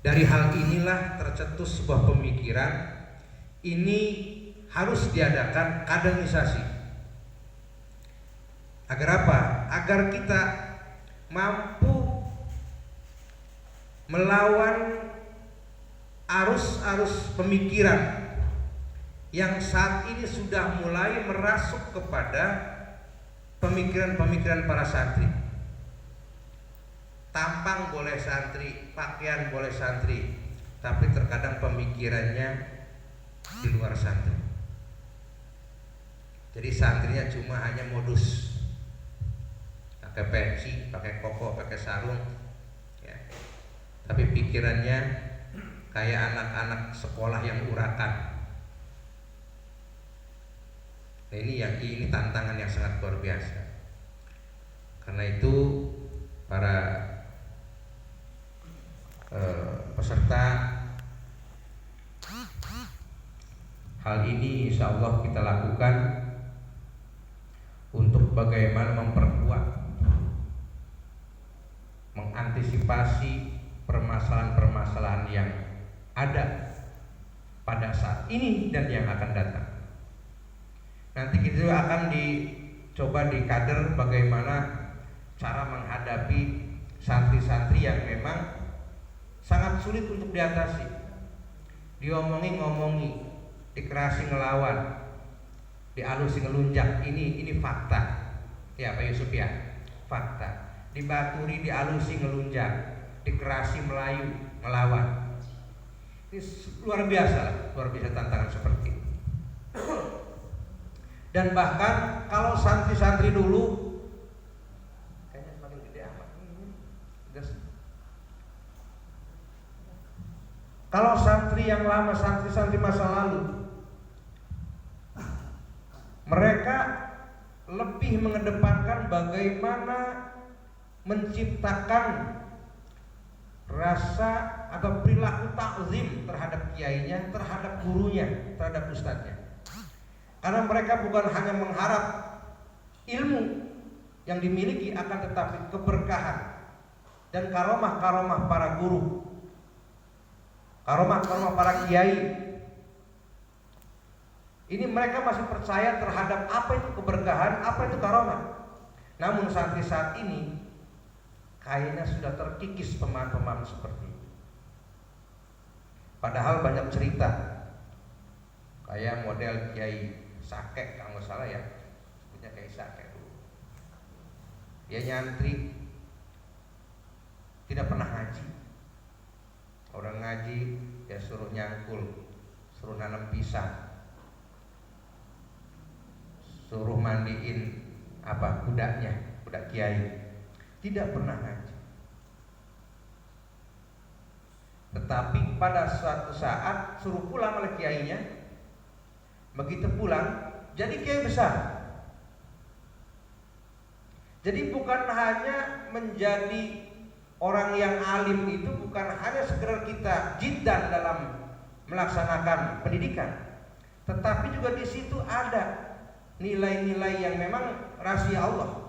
Dari hal inilah tercetus sebuah pemikiran, ini harus diadakan kaderisasi. Agar apa? Agar kita mampu melawan arus-arus pemikiran yang saat ini sudah mulai merasuk kepada pemikiran-pemikiran para santri. Tampang boleh santri, pakaian boleh santri, tapi terkadang pemikirannya di luar santri. Jadi santrinya cuma hanya modus, pakai pensi, pakai koko, pakai sarung, ya. Tapi pikirannya kayak anak-anak sekolah yang urakan. Nah, ini tantangan yang sangat luar biasa. Karena itu para peserta, hal ini insya Allah kita lakukan untuk bagaimana memperkuat, mengantisipasi permasalahan-permasalahan yang ada pada saat ini dan yang akan datang. Nanti kita akan dicoba dikader bagaimana cara menghadapi santri-santri yang memang sangat sulit untuk diatasi. Diomongi-ngomongi, dikerasi ngelawan, dialusi ngelunjak, ini fakta. Ya Pak Yusuf ya, fakta. Dibaturi, dialusi ngelunjak, dikerasi melayu, ngelawan. Ini luar biasa tantangan seperti ini. Dan bahkan kalau santri-santri dulu kayaknya semakin gede amat. Kalau santri yang lama, santri-santri masa lalu, mereka lebih mengedepankan bagaimana menciptakan rasa atau perilaku takzim terhadap kiainya, terhadap gurunya, terhadap ustadznya. Karena mereka bukan hanya mengharap ilmu yang dimiliki, akan tetapi keberkahan dan karomah-karomah para guru, karomah-karomah para kiai. Ini mereka masih percaya terhadap apa itu keberkahan, apa itu karomah. Namun santri saat ini kayaknya sudah terkikis pemahaman-pemahaman seperti itu. Padahal banyak cerita, kayak model Kiai Sakek kalau nggak salah ya, punya Kiai Sakek dulu. Dia nyantri, tidak pernah ngaji. Orang ngaji dia suruh nyangkul, suruh nanam pisang, suruh mandiin kudanya, kuda kiai. Tidak pernah ngaji. Tetapi pada suatu saat suruh pulang oleh kiainya. Begitu pulang jadi kiai besar. Jadi bukan hanya menjadi orang yang alim itu bukan hanya sekedar kita jiddan dalam melaksanakan pendidikan, tetapi juga di situ ada nilai-nilai yang memang rahasia Allah.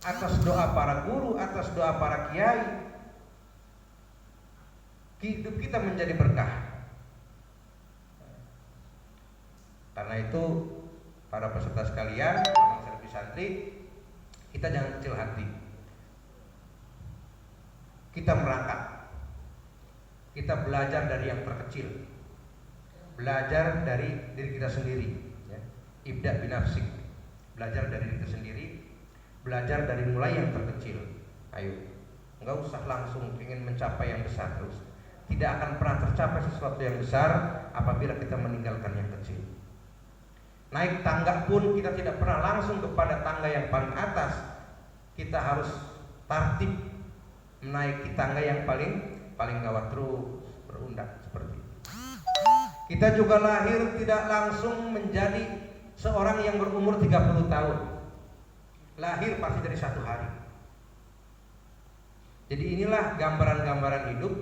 Atas doa para guru, atas doa para kiai, hidup kita menjadi berkah. Karena itu para peserta sekalian, santri, kita jangan kecil hati. Kita merangkak, kita belajar dari yang terkecil, belajar dari diri kita sendiri, ya. Ibda binafsik, belajar dari diri kita sendiri, belajar dari mulai yang terkecil. Ayo, nggak usah langsung ingin mencapai yang besar terus. Tidak akan pernah tercapai sesuatu yang besar apabila kita meninggalkan yang kecil. Naik tangga pun kita tidak pernah langsung kepada tangga yang paling atas. Kita harus tertib menaiki tangga yang paling gawat, terus berundak seperti itu. Kita juga lahir tidak langsung menjadi seorang yang berumur 30 tahun. Lahir pasti dari satu hari. Jadi inilah gambaran-gambaran hidup.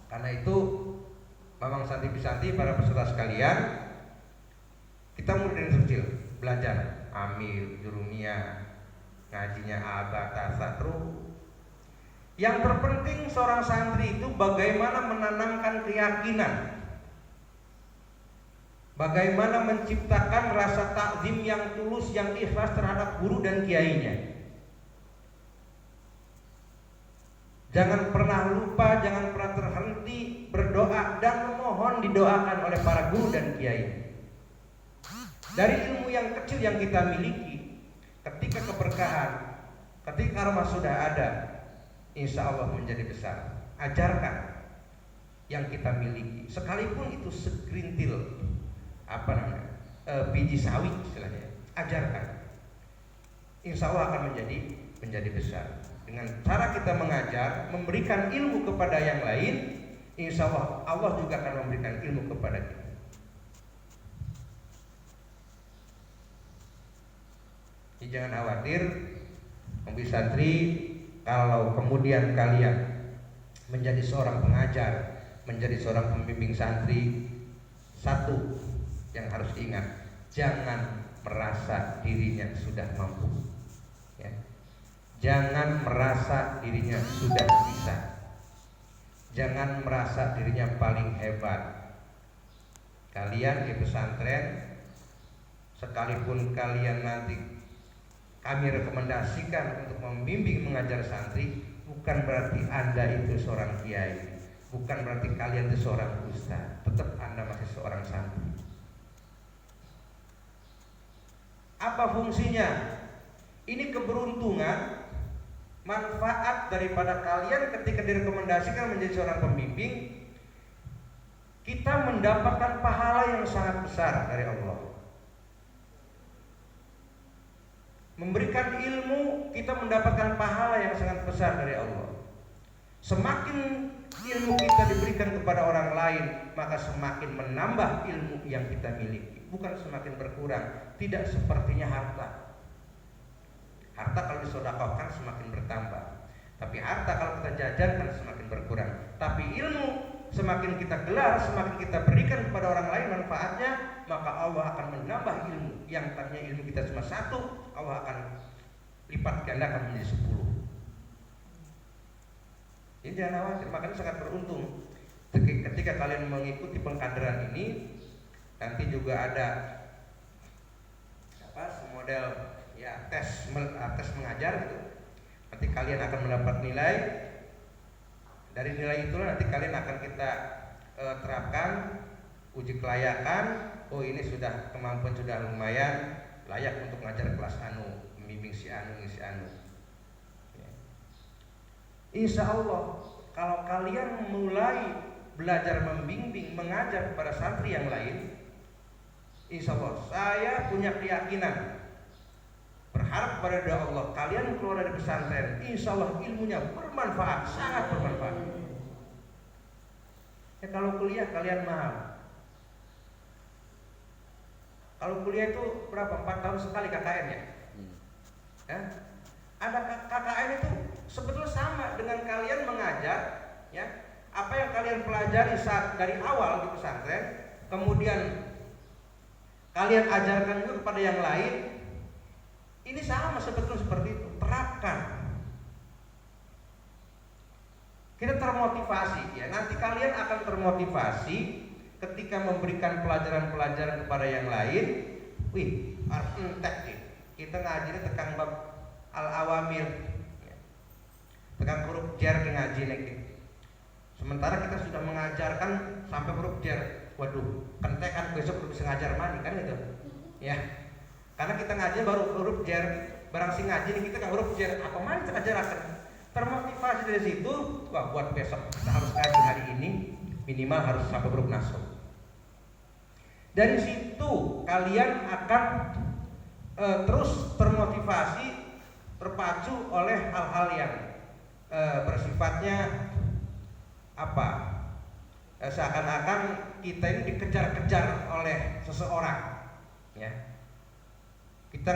Karena itu Mamang Santi Bisanti, para peserta sekalian, kita mulai dari kecil belajar amil, jurumiyah, ngajinya abad, tasa, terus Yang terpenting seorang santri itu bagaimana menanamkan keyakinan, bagaimana menciptakan rasa takzim yang tulus, yang ikhlas terhadap guru dan kiainya. Jangan pernah lupa, jangan pernah terhenti berdoa dan memohon didoakan oleh para guru dan kiai. Dari ilmu yang kecil yang kita miliki, ketika keberkahan, ketika rahmat sudah ada, insya Allah menjadi besar. Ajarkan yang kita miliki, sekalipun itu segerintil biji sawi istilahnya, ajarkan. Insya Allah akan menjadi besar. Dengan cara kita mengajar, memberikan ilmu kepada yang lain, insya Allah Allah juga akan memberikan ilmu kepada kita. Jadi jangan khawatir, Pembi santri, kalau kemudian kalian menjadi seorang pengajar, menjadi seorang pembimbing santri, satu yang harus diingat, jangan merasa dirinya sudah mampu, ya. Jangan merasa dirinya sudah bisa. Jangan merasa dirinya paling hebat. Kalian di pesantren, sekalipun kalian nanti kami rekomendasikan untuk membimbing mengajar santri, bukan berarti Anda itu seorang kiai, bukan berarti kalian itu seorang ustaz. Tetap Anda masih seorang santri. Apa fungsinya? Ini keberuntungan, manfaat daripada kalian ketika direkomendasikan menjadi seorang pembimbing. Kita mendapatkan pahala yang sangat besar dari Allah. Memberikan ilmu, kita mendapatkan pahala yang sangat besar dari Allah. Semakin ilmu kita diberikan kepada orang lain, maka semakin menambah ilmu yang kita miliki, bukan semakin berkurang. Tidak sepertinya harta. Harta kalau disedekahkan semakin bertambah, tapi harta kalau kita jajankan semakin berkurang. Tapi ilmu semakin kita gelar, semakin kita berikan kepada orang lain manfaatnya, maka Allah akan menambah ilmu. Yang tadinya ilmu kita cuma 1, Allah akan lipat gandakan menjadi 10. Jadi jangan khawatir, makanya sangat beruntung ketika kalian mengikuti pengkaderan ini. Nanti juga ada model ya tes mengajar gitu. Nanti kalian akan mendapat nilai. Dari nilai itulah nanti kalian akan kita terapkan uji kelayakan. Oh, ini sudah kemampuan sudah lumayan, layak untuk mengajar kelas anu, membimbing si anu. Ya. Insya Allah kalau kalian mulai belajar membimbing, mengajar kepada santri yang lain, insya Allah saya punya keyakinan, berharap kepada doa Allah, kalian keluar dari pesantren, insya Allah ilmunya bermanfaat, sangat bermanfaat. Ya, kalau kuliah kalian mahal. Kalau kuliah itu berapa? 4 tahun sekali KKN ya? Ya? Ada KKN itu sebetulnya sama dengan kalian mengajar, ya. Apa yang kalian pelajari saat dari awal di pesantren, kemudian kalian ajarkan juga kepada yang lain. Ini sama sebetulnya seperti itu. Terapkan. Kita termotivasi, ya. Nanti kalian akan termotivasi ketika memberikan pelajaran-pelajaran kepada yang lain. Wih, entek nih. Kita ngajinya tekan bab al-awamil, ya. Tekan huruf jar ke ngaji nih. Sementara kita sudah mengajarkan sampai huruf jar. Waduh, kentek kan besok udah bisa ngajar mani kan gitu. Ya. Karena kita ngaji baru huruf jar, barang si ngaji nih kita kan huruf jar, apa mana kita ajarkan. Termotivasi dari situ, wah buat besok kita harus ngaji hari ini minimal harus sampai huruf nasab. Dari situ kalian akan terus termotivasi, terpacu oleh hal-hal yang bersifatnya seakan-akan kita ini dikejar-kejar oleh seseorang, ya. Kita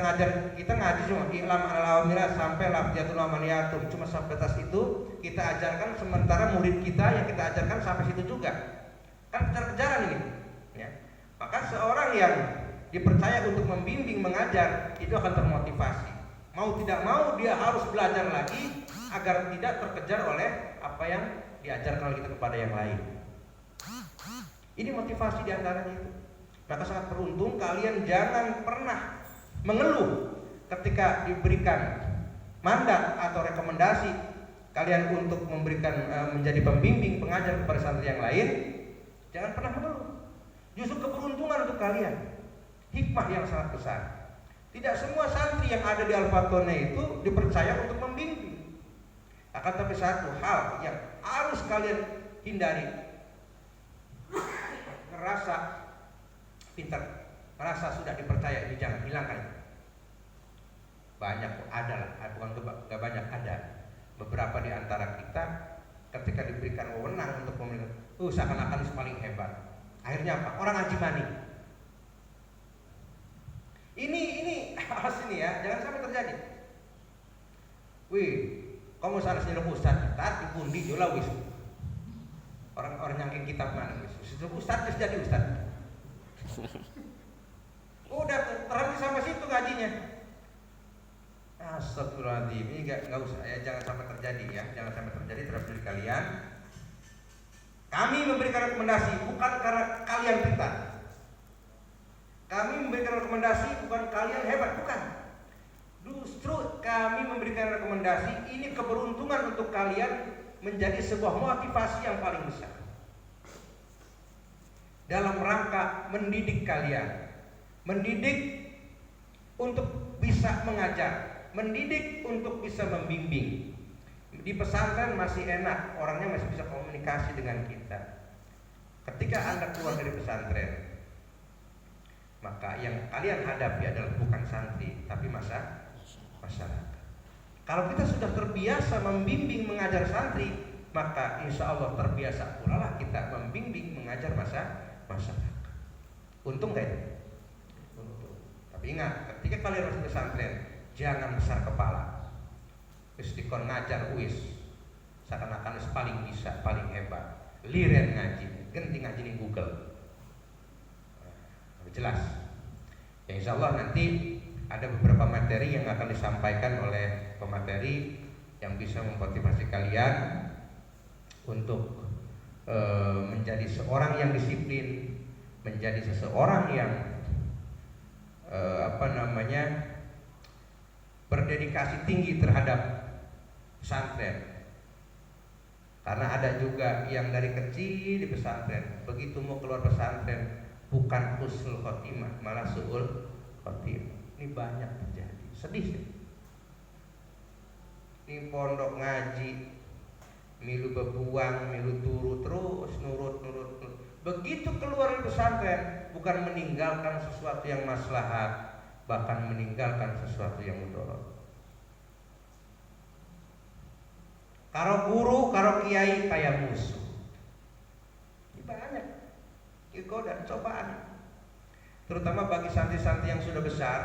ngaji cuma ilam al-awamira sampai lafziatul amaniyatun, cuma sampai atas itu kita ajarkan, sementara murid kita yang kita ajarkan sampai situ juga. Kan kejar-kejaran ini, ya. Maka seorang yang dipercaya untuk membimbing mengajar itu akan termotivasi. Mau tidak mau dia harus belajar lagi agar tidak terkejar oleh apa yang diajarkan oleh kita kepada yang lain. Ini motivasi diantaranya itu. Maka sangat beruntung kalian jangan pernah mengeluh ketika diberikan mandat atau rekomendasi kalian untuk memberikan menjadi pembimbing pengajar kepada santri yang lain. Jangan pernah mengeluh. Justru keberuntungan untuk kalian, hikmah yang sangat besar. Tidak semua santri yang ada di Al-Fatone itu dipercaya untuk membimbing. Akan tapi satu hal yang harus kalian hindari, ngerasa pintar, ngerasa sudah dipercaya, ini jangan hilangkan. Banyak ada lah, bukan gak banyak, ada beberapa di antara kita ketika diberikan wewenang untuk memilih, seakan-akan paling hebat. Akhirnya apa? Orang ngaji mani. Ini awas ini ya, jangan sampai terjadi. Wih, kamu salah nyeluk ustaz, tadi pundi jola wis. Orang yang kitab mana wis. Ustaz jadi ustaz. Udah terhenti sampai situ ngajinya. Astagfirullahaladzim, ini nggak usah ya, jangan sampai terjadi ya, jangan sampai terjadi terhadap diri kalian. Kami memberikan rekomendasi bukan karena kalian pintar. Kami memberikan rekomendasi bukan kalian hebat, bukan. Justru kami memberikan rekomendasi ini keberuntungan untuk kalian menjadi sebuah motivasi yang paling besar dalam rangka mendidik kalian, mendidik untuk bisa mengajar, mendidik untuk bisa membimbing. Di pesantren masih enak, orangnya masih bisa komunikasi dengan kita. Ketika Anda keluar dari pesantren, maka yang kalian hadapi adalah bukan santri, tapi masyarakat. Kalau kita sudah terbiasa membimbing mengajar santri, maka insya Allah terbiasa pula lah kita membimbing mengajar masyarakat. Untung gak itu? Untung. Tapi ingat, ketika kalian masuk pesantren, jangan besar kepala. Dikon ngajar seakan-akan paling bisa, paling hebat. Liren ngaji, ganti ngaji di Google. Jelas. Ya insya Allah nanti ada beberapa materi yang akan disampaikan oleh pemateri yang bisa memotivasi kalian untuk menjadi seorang yang disiplin, menjadi seseorang yang berdedikasi tinggi terhadap pesantren. Karena ada juga yang dari kecil di pesantren, begitu mau keluar pesantren bukan husnul khotimah, malah su'ul khotimah. Ini banyak terjadi. Sedih sih. Ini pondok ngaji, milu bebuang, milu turu terus nurut. Begitu keluar dari pesantren, bukan meninggalkan sesuatu yang maslahat, bahkan meninggalkan sesuatu yang mudarat. Karo guru, karo kiai kayak musuh. Ini banyak. Godaan, cobaan, terutama bagi santri-santri yang sudah besar,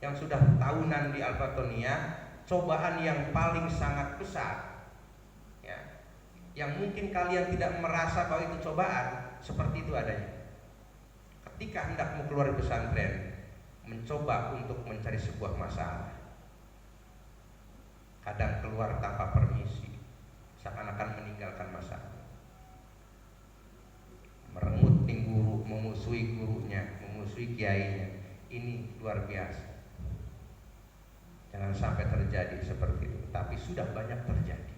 yang sudah tahunan di Al-Fatonia, cobaan yang paling sangat besar, ya, yang mungkin kalian tidak merasa bahwa itu cobaan, seperti itu adanya. Ketika hendak mau keluar dari pesantren, mencoba untuk mencari sebuah masalah, kadang keluar tanpa permisi, seakan-akan meninggalkan masalah. Merengut ning guru, memusuhi gurunya, memusuhi kiainya. Ini luar biasa. Jangan sampai terjadi seperti itu, tapi sudah banyak terjadi.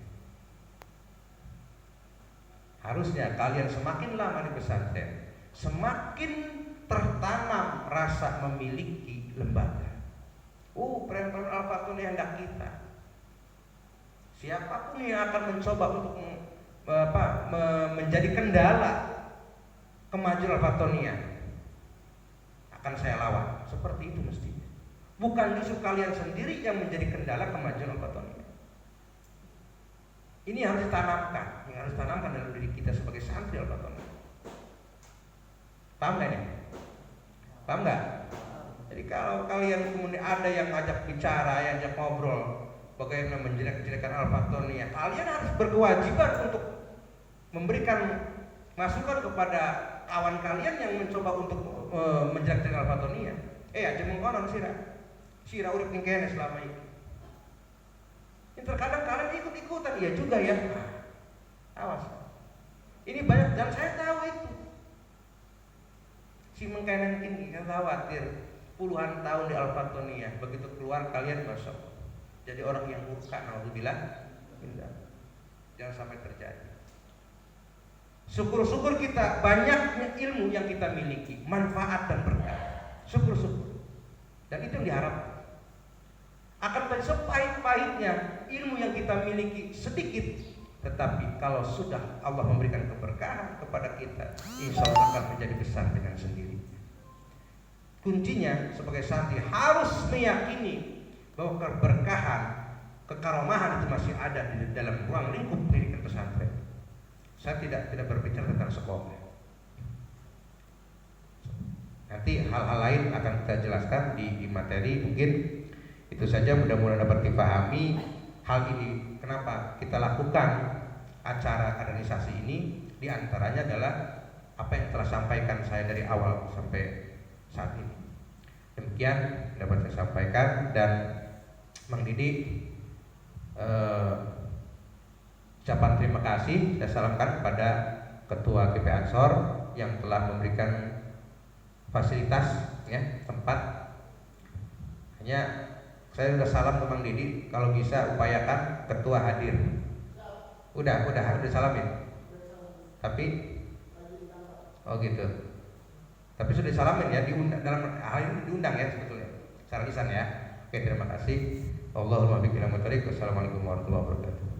Harusnya kalian semakin lama di pesantren, semakin tertanam rasa memiliki lembaga. Preman Al-Fatone hendak kita. Siapapun yang akan mencoba untuk menjadi kendala kemajuan Al-Fatonia akan saya lawan. Seperti itu mestinya. Bukan justru kalian sendiri yang menjadi kendala kemajuan Al-Fatonia. Ini harus ditanamkan, yang harus ditanamkan dalam diri kita sebagai santri Al-Fatonia. Paham gak nih? Paham gak? Jadi kalau kalian kemudian ada yang ngajak bicara, yang ngajak ngobrol, bagaimana menjelek-jelekan Al-Fatonia, kalian harus berkewajiban untuk memberikan masukan kepada kawan kalian yang mencoba untuk menjelek-jelekan Al-Fatonia. Aja mengkonon sira urip ning kene selama ini. Ini terkadang kalian ikut-ikutan, iya juga ya. Awas. Ini banyak dan saya tahu itu. Si mengkeneng ini kan khawatir puluhan tahun di Al-Fatoniyah, begitu keluar kalian masuk jadi orang yang murka, naudzubillah. Jangan sampai terjadi. Syukur-syukur kita banyaknya ilmu yang kita miliki, manfaat dan berkah. Syukur-syukur. Dan itu yang diharapkan. Akan tetapi sepahit-pahitnya ilmu yang kita miliki sedikit, tetapi kalau sudah Allah memberikan keberkahan kepada kita, insya Allah akan menjadi besar dengan sendiri. Kuncinya sebagai santri harus meyakini bahwa keberkahan, kekaromahan itu masih ada di dalam ruang lingkup pendidikan pesantren. Saya tidak berbicara tentang sekolah. Nanti hal-hal lain akan kita jelaskan di materi. Mungkin itu saja, mudah-mudahan dapat dipahami hal ini. Kenapa kita lakukan acara kaderisasi ini? Di antaranya adalah apa yang telah sampaikan saya dari awal sampai saat ini. Demikian dapat saya sampaikan, dan Mang Didi ucapan terima kasih saya salamkan kepada Ketua GP Ansor yang telah memberikan fasilitas ya, tempat. Hanya saya sudah salam ke Mang Didi, kalau bisa upayakan Ketua hadir. Udah salamin. Tapi oh gitu. Tapi sudah disalamin ya, diundang, dalam hal ini diundang ya sebetulnya secara lisan ya. Oke, terima kasih. Allahumma biqil. Wassalamualaikum warahmatullahi wabarakatuh.